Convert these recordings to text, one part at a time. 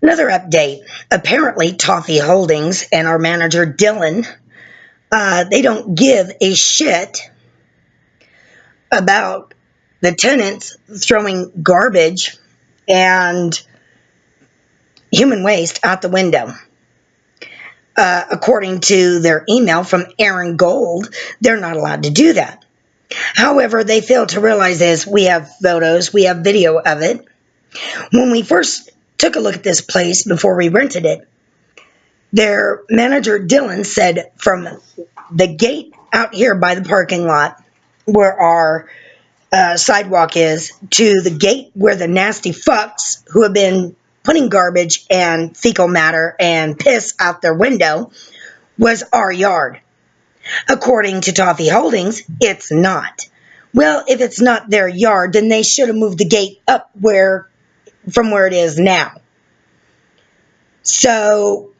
Another update. Apparently, Toffee Holdings and our manager, Dylan, they don't give a shit about the tenants throwing garbage and human waste out the window. According to their email from Aaron Gold, they're not allowed to do that. However, they fail to realize is we have photos, we have video of it. When we first took a look at this place before we rented it, their manager, Dylan, said from the gate out here by the parking lot where our sidewalk is to the gate where the nasty fucks who have been putting garbage and fecal matter and piss out their window was our yard. According to Toffee Holdings, it's not. Well, if it's not their yard, then they should have moved the gate up from where it is now. So,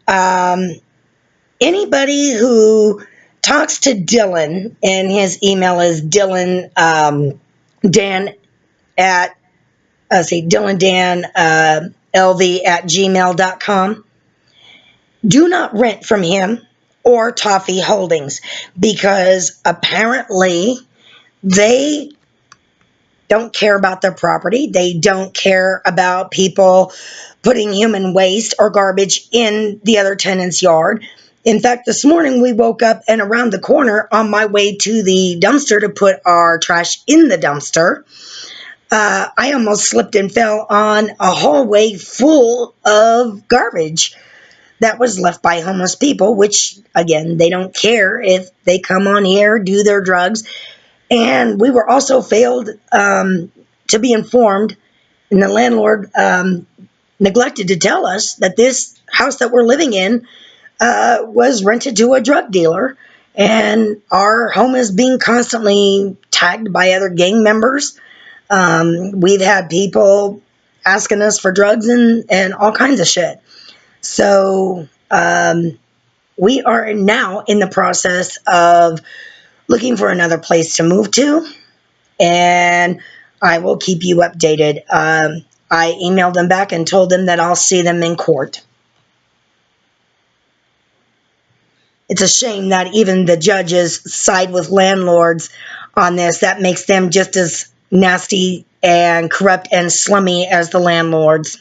anybody who talks to Dylan, and his email is Dylan Dan at Dylan Dan LV@gmail.com. Do not rent from him or Toffee Holdings, because apparently they don't care about their property. They don't care about people putting human waste or garbage in the other tenant's yard. In fact, this morning we woke up and around the corner on my way to the dumpster to put our trash in the dumpster, I almost slipped and fell on a hallway full of garbage that was left by homeless people, which, again, they don't care if they come on here, do their drugs. And we were also failed to be informed, and the landlord neglected to tell us that this house that we're living in was rented to a drug dealer, and our home is being constantly tagged by other gang members. We've had people asking us for drugs and all kinds of shit. So we are now in the process of looking for another place to move to, and I will keep you updated. I emailed them back and told them that I'll see them in court. It's a shame that even the judges side with landlords on this. That makes them just as nasty and corrupt and slummy as the landlords.